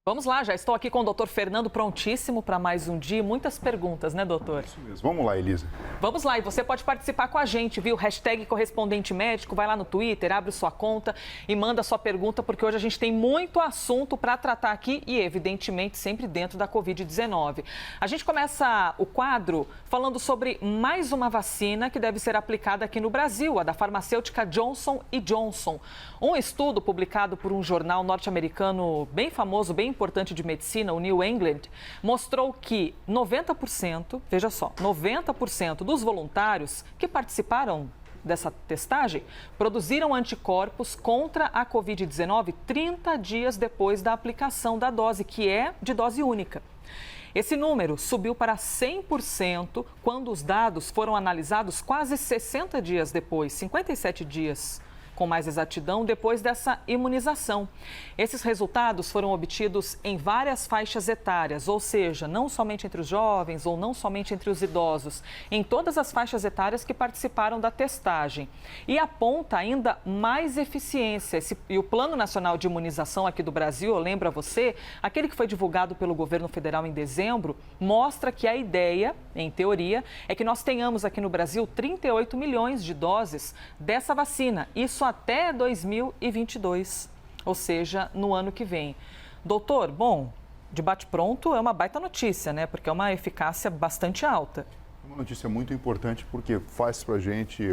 Vamos lá, já estou aqui com o doutor Fernando, prontíssimo para mais um dia. Muitas perguntas, né, doutor? Isso mesmo. Vamos lá, Elisa. Vamos lá, e você pode participar com a gente, viu? Hashtag correspondente médico, vai lá no Twitter, abre sua conta e manda sua pergunta, porque hoje a gente tem muito assunto para tratar aqui e, evidentemente, sempre dentro da Covid-19. A gente começa o quadro falando sobre mais uma vacina que deve ser aplicada aqui no Brasil, a da farmacêutica Johnson & Johnson. Um estudo publicado por um jornal norte-americano bem famoso, bem importante de medicina, o New England, mostrou que 90%, veja só, 90% dos voluntários que participaram dessa testagem produziram anticorpos contra a Covid-19 30 dias depois da aplicação da dose, que é de dose única. Esse número subiu para 100% quando os dados foram analisados quase 60 dias depois, 57 dias com mais exatidão, depois dessa imunização. Esses resultados foram obtidos em várias faixas etárias, ou seja, não somente entre os jovens ou não somente entre os idosos, em todas as faixas etárias que participaram da testagem. E aponta ainda mais eficiência. E o Plano Nacional de Imunização aqui do Brasil, eu lembro a você, aquele que foi divulgado pelo governo federal em dezembro, mostra que a ideia, em teoria, é que nós tenhamos aqui no Brasil 38 milhões de doses dessa vacina. Isso até 2022, ou seja, no ano que vem. Doutor, bom, de bate-pronto é uma baita notícia, né? Porque é uma eficácia bastante alta. Uma notícia muito importante porque faz para a gente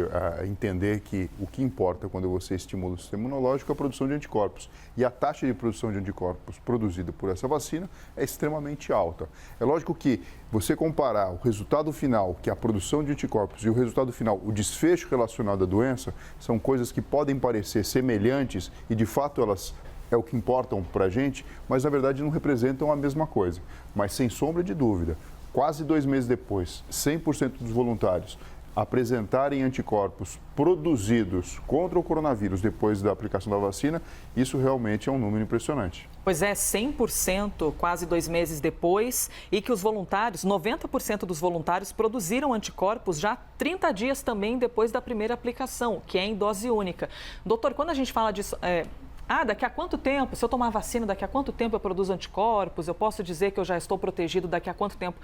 entender que o que importa quando você estimula o sistema imunológico é a produção de anticorpos. E a taxa de produção de anticorpos produzida por essa vacina é extremamente alta. É lógico que você comparar o resultado final, que é a produção de anticorpos, e o resultado final, o desfecho relacionado à doença, são coisas que podem parecer semelhantes e, de fato, elas é o que importam para a gente, mas, na verdade, não representam a mesma coisa. Mas, sem sombra de dúvida, quase 2 meses depois, 100% dos voluntários apresentarem anticorpos produzidos contra o coronavírus depois da aplicação da vacina, isso realmente é um número impressionante. Pois é, 100%, quase 2 meses depois, e que os voluntários, 90% dos voluntários produziram anticorpos já 30 dias também depois da primeira aplicação, que é em dose única. Doutor, quando a gente fala disso... daqui a quanto tempo, se eu tomar vacina, daqui a quanto tempo eu produzo anticorpos? Eu posso dizer que eu já estou protegido daqui a quanto tempo?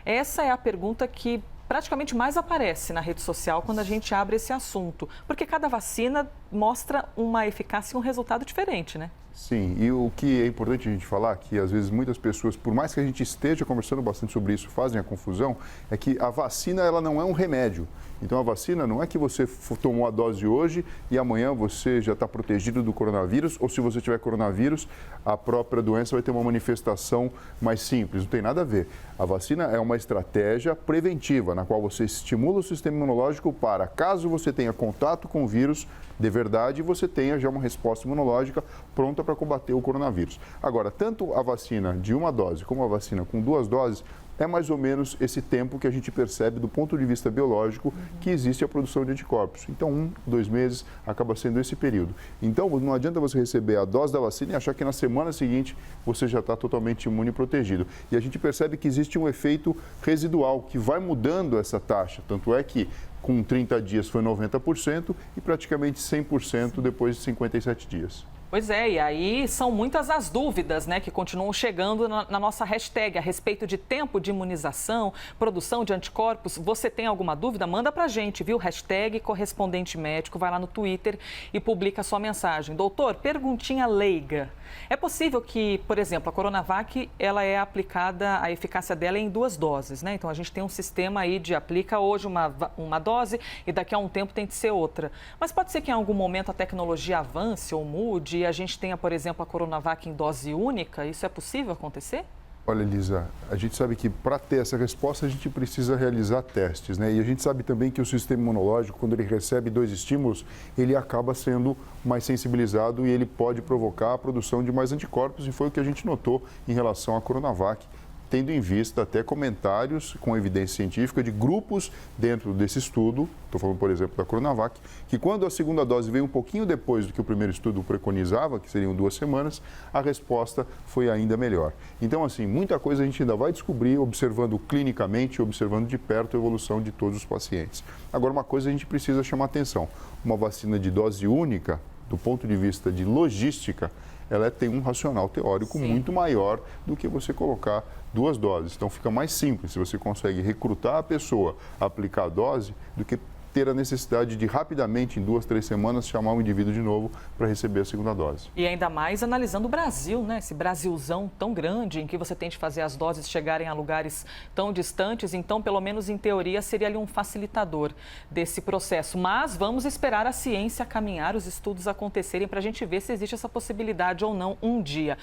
Essa é a pergunta que praticamente mais aparece na rede social quando a gente abre esse assunto. Porque cada vacina mostra uma eficácia e um resultado diferente, né? Sim, e o que é importante a gente falar, que às vezes muitas pessoas, por mais que a gente esteja conversando bastante sobre isso, fazem a confusão, é que a vacina ela não é um remédio. Então a vacina não é que você tomou a dose hoje e amanhã você já está protegido do coronavírus, ou se você tiver coronavírus, a própria doença vai ter uma manifestação mais simples, não tem nada a ver. A vacina é uma estratégia preventiva, na qual você estimula o sistema imunológico para, caso você tenha contato com o vírus de verdade, você tenha já uma resposta imunológica pronta para combater o coronavírus. Agora, tanto a vacina de uma dose como a vacina com 2 doses, é mais ou menos esse tempo que a gente percebe do ponto de vista biológico que existe a produção de anticorpos. Então, 1, 2 meses acaba sendo esse período. Então, não adianta você receber a dose da vacina e achar que na semana seguinte você já está totalmente imune e protegido. E a gente percebe que existe um efeito residual que vai mudando essa taxa. Tanto é que com 30 dias foi 90% e praticamente 100% depois de 57 dias. Pois é, e aí são muitas as dúvidas, né, que continuam chegando na nossa hashtag a respeito de tempo de imunização, produção de anticorpos. Você tem alguma dúvida? Manda pra gente, viu? Hashtag correspondente médico, vai lá no Twitter e publica a sua mensagem. Doutor, perguntinha leiga. É possível que, por exemplo, a Coronavac, ela é aplicada, a eficácia dela é em 2 doses, né? Então a gente tem um sistema aí de aplica hoje uma dose e daqui a um tempo tem que ser outra. Mas pode ser que em algum momento a tecnologia avance ou mude e a gente tenha, por exemplo, a Coronavac em dose única? Isso é possível acontecer? Olha, Elisa, a gente sabe que para ter essa resposta a gente precisa realizar testes, né? E a gente sabe também que o sistema imunológico, quando ele recebe 2 estímulos, ele acaba sendo mais sensibilizado e ele pode provocar a produção de mais anticorpos, e foi o que a gente notou em relação à Coronavac, tendo em vista até comentários com evidência científica de grupos dentro desse estudo, estou falando, por exemplo, da Coronavac, que quando a segunda dose veio um pouquinho depois do que o primeiro estudo preconizava, que seriam 2 semanas, a resposta foi ainda melhor. Então, assim, muita coisa a gente ainda vai descobrir observando clinicamente, observando de perto a evolução de todos os pacientes. Agora, uma coisa a gente precisa chamar atenção, uma vacina de dose única, do ponto de vista de logística, ela tem um racional teórico muito maior do que você colocar 2 doses. Então fica mais simples, se você consegue recrutar a pessoa a aplicar a dose, do que ter a necessidade de rapidamente, em 2, 3 semanas, chamar o indivíduo de novo para receber a segunda dose. E ainda mais analisando o Brasil, né? Esse Brasilzão tão grande, em que você tem de fazer as doses chegarem a lugares tão distantes. Então, pelo menos em teoria, seria ali um facilitador desse processo. Mas vamos esperar a ciência caminhar, os estudos acontecerem, para a gente ver se existe essa possibilidade ou não um dia.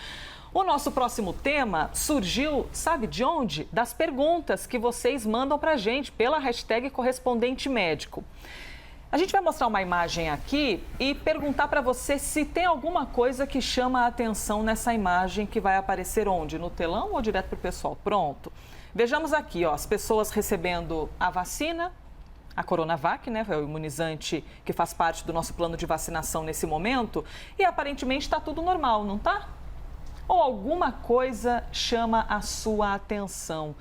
O nosso próximo tema surgiu, sabe de onde? Das perguntas que vocês mandam para a gente pela hashtag Correspondente Médico. A gente vai mostrar uma imagem aqui e perguntar para você se tem alguma coisa que chama a atenção nessa imagem que vai aparecer onde? No telão ou direto para o pessoal? Pronto. Vejamos aqui, ó, as pessoas recebendo a vacina, a Coronavac, né? É o imunizante que faz parte do nosso plano de vacinação nesse momento. E aparentemente está tudo normal, não está? Ou alguma coisa chama a sua atenção?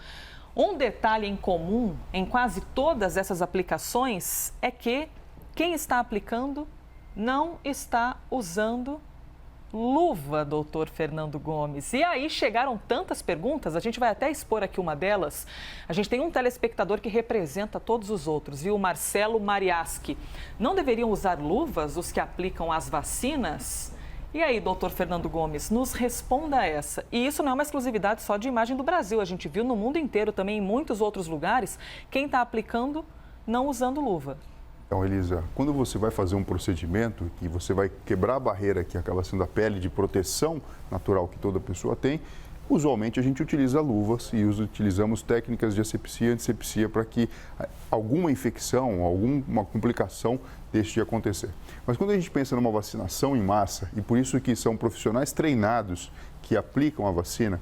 Um detalhe em comum em quase todas essas aplicações é que quem está aplicando não está usando luva, doutor Fernando Gomes. E aí chegaram tantas perguntas, a gente vai até expor aqui uma delas. A gente tem um telespectador que representa todos os outros, viu? O Marcelo Mariaschi. Não deveriam usar luvas os que aplicam as vacinas? E aí, doutor Fernando Gomes, nos responda essa. E isso não é uma exclusividade só de imagem do Brasil. A gente viu no mundo inteiro, também em muitos outros lugares, quem está aplicando não usando luva. Então, Elisa, quando você vai fazer um procedimento que você vai quebrar a barreira que acaba sendo a pele de proteção natural que toda pessoa tem, usualmente a gente utiliza luvas e utilizamos técnicas de asepsia e antisepsia para que alguma infecção, alguma complicação deixe de acontecer. Mas quando a gente pensa numa vacinação em massa, e por isso que são profissionais treinados que aplicam a vacina,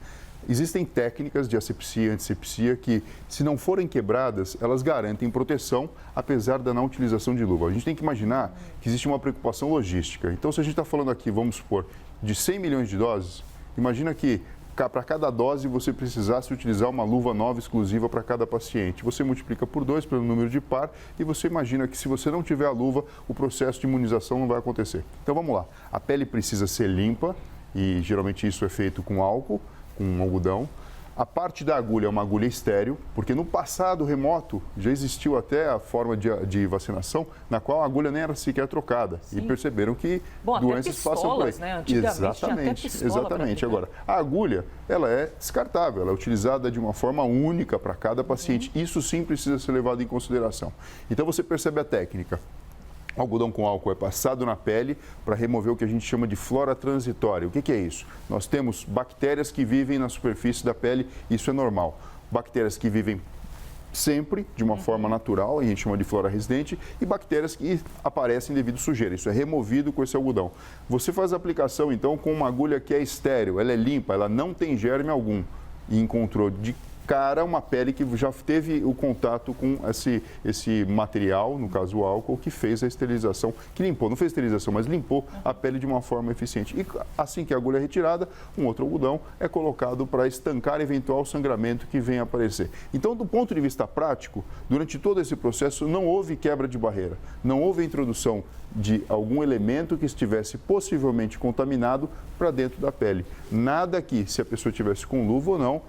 existem técnicas de asepsia e antisepsia que, se não forem quebradas, elas garantem proteção, apesar da não utilização de luva. A gente tem que imaginar que existe uma preocupação logística. Então, se a gente está falando aqui, vamos supor, de 100 milhões de doses, imagina que para cada dose você precisasse utilizar uma luva nova exclusiva para cada paciente. Você multiplica por 2 pelo número de par e você imagina que se você não tiver a luva, o processo de imunização não vai acontecer. Então vamos lá, a pele precisa ser limpa e geralmente isso é feito com álcool, com algodão. A parte da agulha é uma agulha estéril, porque no passado remoto já existiu até a forma de vacinação na qual a agulha nem era sequer trocada. Sim. E perceberam que doenças passam por aí. Né? Antigamente tinha até pistola. Exatamente. Agora, a agulha, ela é descartável, ela é utilizada de uma forma única para cada paciente. Isso sim precisa ser levado em consideração. Então você percebe a técnica. O algodão com álcool é passado na pele para remover o que a gente chama de flora transitória. O que é isso? Nós temos bactérias que vivem na superfície da pele, isso é normal. Bactérias que vivem sempre de uma forma natural, a gente chama de flora residente, e bactérias que aparecem devido à sujeira. Isso é removido com esse algodão. Você faz a aplicação, então, com uma agulha que é estéril, ela é limpa, ela não tem germe algum. E encontrou de cara uma pele que já teve o contato com esse material, no caso o álcool, que fez a esterilização, que limpou, não fez esterilização, mas limpou a pele de uma forma eficiente. E assim que a agulha é retirada, um outro algodão é colocado para estancar eventual sangramento que venha a aparecer. Então, do ponto de vista prático, durante todo esse processo não houve quebra de barreira, não houve a introdução de algum elemento que estivesse possivelmente contaminado para dentro da pele. Nada que, se a pessoa tivesse com luva ou não,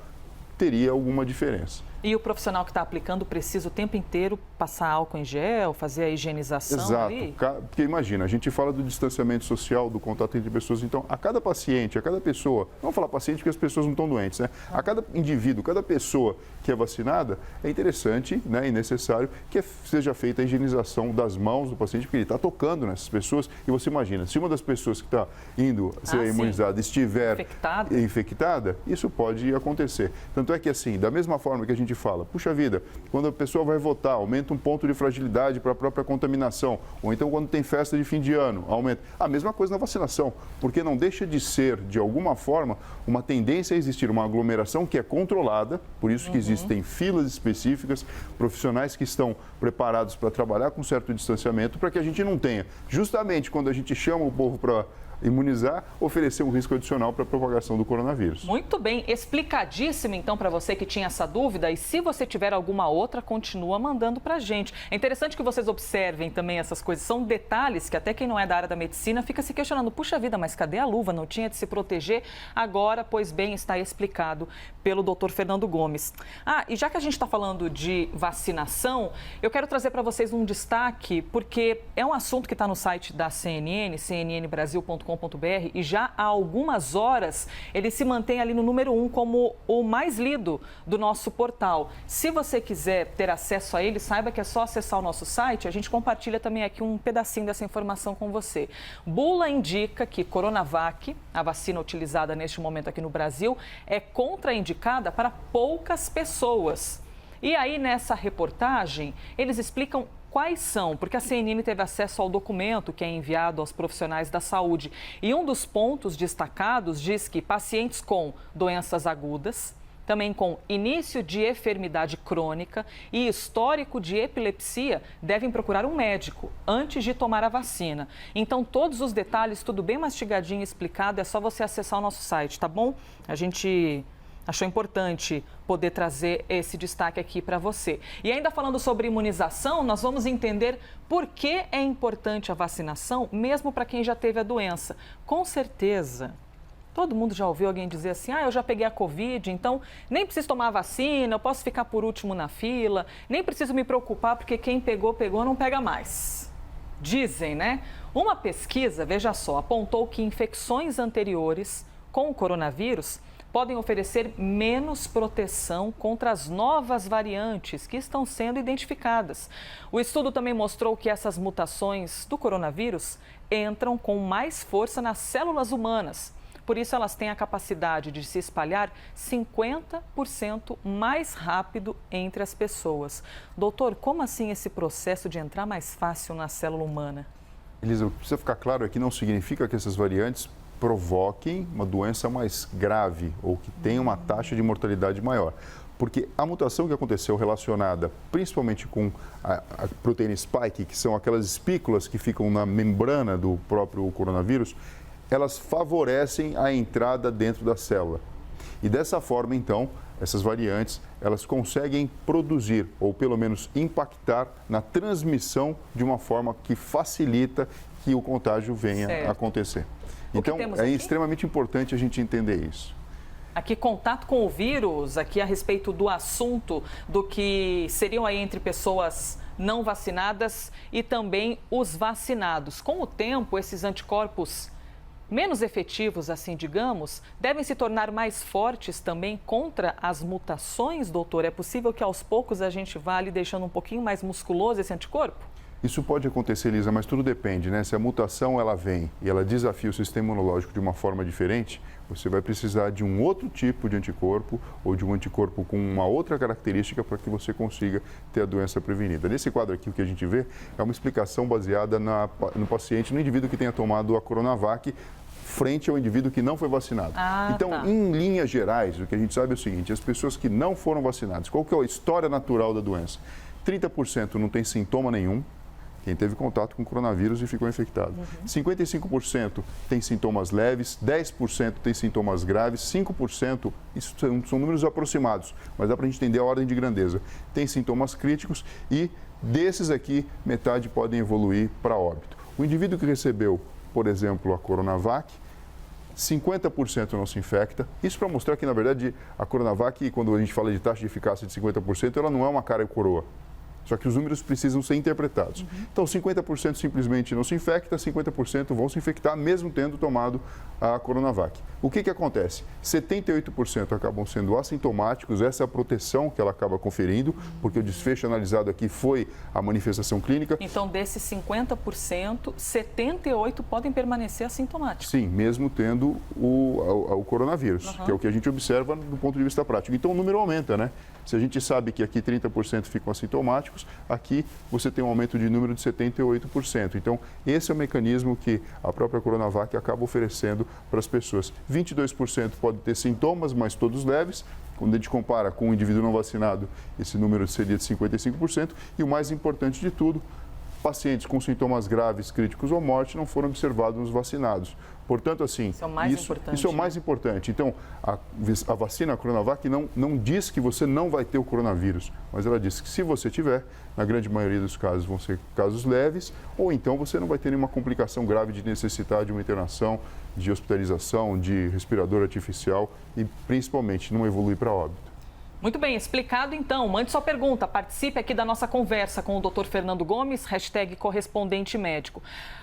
teria alguma diferença. E o profissional que está aplicando precisa o tempo inteiro passar álcool em gel, fazer a higienização? Exato, ali? Porque imagina, a gente fala do distanciamento social, do contato entre pessoas, então a cada paciente, a cada pessoa, não vamos falar paciente porque as pessoas não estão doentes, né? A cada indivíduo, cada pessoa que é vacinada, é interessante, né, e necessário que seja feita a higienização das mãos do paciente, porque ele está tocando nessas pessoas e você imagina, se uma das pessoas que está indo ser imunizada estiver infectada, isso pode acontecer. Tanto é que assim, da mesma forma que a gente fala, puxa vida, quando a pessoa vai votar, aumenta um ponto de fragilidade para a própria contaminação, ou então quando tem festa de fim de ano, aumenta. A mesma coisa na vacinação, porque não deixa de ser, de alguma forma, uma tendência a existir uma aglomeração que é controlada, por isso que existem filas específicas, profissionais que estão preparados para trabalhar com certo distanciamento, para que a gente não tenha, justamente quando a gente chama o povo para imunizar, oferecer um risco adicional para a propagação do coronavírus. Muito bem, explicadíssimo então para você que tinha essa dúvida. E se você tiver alguma outra, continua mandando para a gente. É interessante que vocês observem também essas coisas. São detalhes que até quem não é da área da medicina fica se questionando. Puxa vida, mas cadê a luva? Não tinha de se proteger? Agora, pois bem, está explicado pelo Dr. Fernando Gomes. E já que a gente está falando de vacinação, eu quero trazer para vocês um destaque, porque é um assunto que está no site da CNN, cnnbrasil.com.br, e já há algumas horas ele se mantém ali no número 1 como o mais lido do nosso portal. Se você quiser ter acesso a ele, saiba que é só acessar o nosso site. A gente compartilha também aqui um pedacinho dessa informação com você. Bula indica que Coronavac, a vacina utilizada neste momento aqui no Brasil, é contraindicada para poucas pessoas. E aí, nessa reportagem, eles explicam quais são, porque a CNN teve acesso ao documento que é enviado aos profissionais da saúde. E um dos pontos destacados diz que pacientes com doenças agudas, também com início de enfermidade crônica e histórico de epilepsia, devem procurar um médico antes de tomar a vacina. Então, todos os detalhes, tudo bem mastigadinho e explicado, é só você acessar o nosso site, tá bom? A gente achou importante poder trazer esse destaque aqui para você. E ainda falando sobre imunização, nós vamos entender por que é importante a vacinação, mesmo para quem já teve a doença. Com certeza, todo mundo já ouviu alguém dizer assim, eu já peguei a Covid, então nem preciso tomar a vacina, eu posso ficar por último na fila, nem preciso me preocupar porque quem pegou, não pega mais. Dizem, né? Uma pesquisa, veja só, apontou que infecções anteriores com o coronavírus podem oferecer menos proteção contra as novas variantes que estão sendo identificadas. O estudo também mostrou que essas mutações do coronavírus entram com mais força nas células humanas. Por isso, elas têm a capacidade de se espalhar 50% mais rápido entre as pessoas. Doutor, como assim esse processo de entrar mais fácil na célula humana? Elisa, precisa ficar claro aqui, não significa que essas variantes provoquem uma doença mais grave ou que tenha uma taxa de mortalidade maior. Porque a mutação que aconteceu relacionada principalmente com a proteína spike, que são aquelas espículas que ficam na membrana do próprio coronavírus, elas favorecem a entrada dentro da célula. E dessa forma, então, essas variantes, elas conseguem produzir ou pelo menos impactar na transmissão de uma forma que facilita que o contágio venha a acontecer. Então, é extremamente importante a gente entender isso. Aqui, contato com o vírus, aqui a respeito do assunto do que seriam aí entre pessoas não vacinadas e também os vacinados. Com o tempo, esses anticorpos menos efetivos, assim digamos, devem se tornar mais fortes também contra as mutações, doutor? É possível que aos poucos a gente vá ali deixando um pouquinho mais musculoso esse anticorpo? Isso pode acontecer, Elisa, mas tudo depende, né? Se a mutação ela vem e ela desafia o sistema imunológico de uma forma diferente, você vai precisar de um outro tipo de anticorpo ou de um anticorpo com uma outra característica para que você consiga ter a doença prevenida. Nesse quadro aqui, o que a gente vê é uma explicação baseada no paciente, no indivíduo que tenha tomado a Coronavac, frente ao indivíduo que não foi vacinado. Então, em linhas gerais, o que a gente sabe é o seguinte, as pessoas que não foram vacinadas, qual que é a história natural da doença? 30% não tem sintoma nenhum, quem teve contato com o coronavírus e ficou infectado. 55% tem sintomas leves, 10% tem sintomas graves, 5%, isso são números aproximados, mas dá para a gente entender a ordem de grandeza, tem sintomas críticos e desses aqui, metade podem evoluir para óbito. O indivíduo que recebeu, por exemplo, a Coronavac, 50% não se infecta. Isso para mostrar que, na verdade, a Coronavac, quando a gente fala de taxa de eficácia de 50%, ela não é uma cara e coroa. Só que os números precisam ser interpretados. Então, 50% simplesmente não se infecta, 50% vão se infectar mesmo tendo tomado a Coronavac. O que acontece? 78% acabam sendo assintomáticos, essa é a proteção que ela acaba conferindo, porque o desfecho analisado aqui foi a manifestação clínica. Então, desses 50%, 78% podem permanecer assintomáticos. Sim, mesmo tendo o coronavírus, que é o que a gente observa do ponto de vista prático. Então, o número aumenta, né? Se a gente sabe que aqui 30% ficam assintomáticos, aqui você tem um aumento de número de 78%. Então, esse é o mecanismo que a própria Coronavac acaba oferecendo para as pessoas. 22% pode ter sintomas, mas todos leves. Quando a gente compara com o indivíduo não vacinado, esse número seria de 55%. E o mais importante de tudo, pacientes com sintomas graves, críticos ou morte não foram observados nos vacinados. Portanto, assim, isso é o mais importante. Isso é o mais importante. Então, a vacina a Coronavac não diz que você não vai ter o coronavírus, mas ela diz que se você tiver, na grande maioria dos casos vão ser casos leves, ou então você não vai ter nenhuma complicação grave de necessitar de uma internação, de hospitalização, de respirador artificial e, principalmente, não evoluir para óbito. Muito bem, explicado então. Mande sua pergunta, participe aqui da nossa conversa com o Dr. Fernando Gomes, #correspondente médico.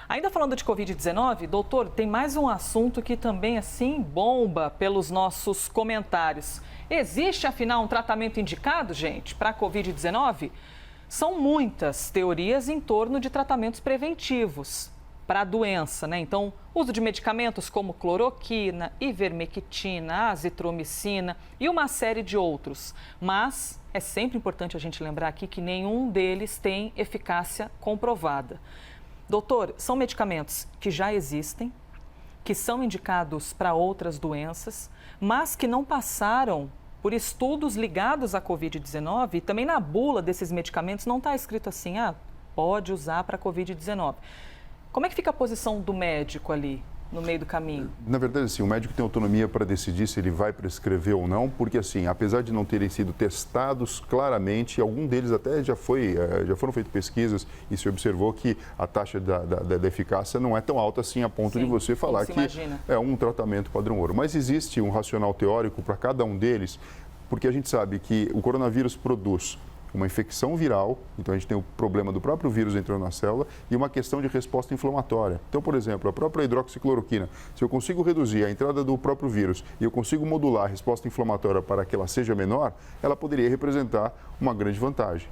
Ainda falando de Covid-19, doutor, tem mais um assunto que também, assim, bomba pelos nossos comentários. Existe, afinal, um tratamento indicado, gente, para a Covid-19? São muitas teorias em torno de tratamentos preventivos para a doença, né? Então, uso de medicamentos como cloroquina, ivermectina, azitromicina e uma série de outros. Mas é sempre importante a gente lembrar aqui que nenhum deles tem eficácia comprovada. Doutor, são medicamentos que já existem, que são indicados para outras doenças, mas que não passaram por estudos ligados à Covid-19 e também na bula desses medicamentos não está escrito assim, pode usar para a Covid-19. Como é que fica a posição do médico ali, no meio do caminho? Na verdade, assim, o médico tem autonomia para decidir se ele vai prescrever ou não, porque, assim, apesar de não terem sido testados claramente, algum deles até já foram feitas pesquisas e se observou que a taxa da eficácia não é tão alta assim a ponto de você falar que é um tratamento padrão ouro. Mas existe um racional teórico para cada um deles, porque a gente sabe que o coronavírus produz uma infecção viral, então a gente tem o problema do próprio vírus entrando na célula e uma questão de resposta inflamatória. Então, por exemplo, a própria hidroxicloroquina, se eu consigo reduzir a entrada do próprio vírus e eu consigo modular a resposta inflamatória para que ela seja menor, ela poderia representar uma grande vantagem.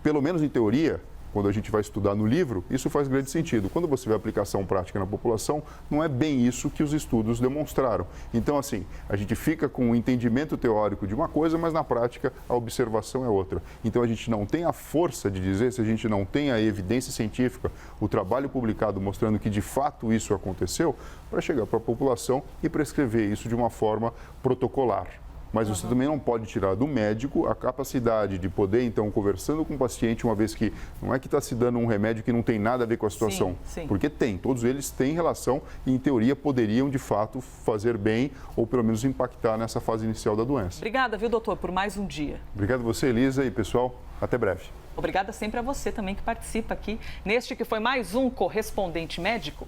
Pelo menos em teoria, quando a gente vai estudar no livro, isso faz grande sentido. Quando você vê a aplicação prática na população, não é bem isso que os estudos demonstraram. Então, assim, a gente fica com o entendimento teórico de uma coisa, mas na prática a observação é outra. Então, a gente não tem a força de dizer, se a gente não tem a evidência científica, o trabalho publicado mostrando que de fato isso aconteceu, para chegar para a população e prescrever isso de uma forma protocolar. Mas você também não pode tirar do médico a capacidade de poder, então, conversando com o paciente, uma vez que não é que está se dando um remédio que não tem nada a ver com a situação. Sim. Porque tem, todos eles têm relação e, em teoria, poderiam, de fato, fazer bem ou, pelo menos, impactar nessa fase inicial da doença. Obrigada, viu, doutor, por mais um dia. Obrigado a você, Elisa, e, pessoal, até breve. Obrigada sempre a você também que participa aqui neste que foi mais um Correspondente Médico.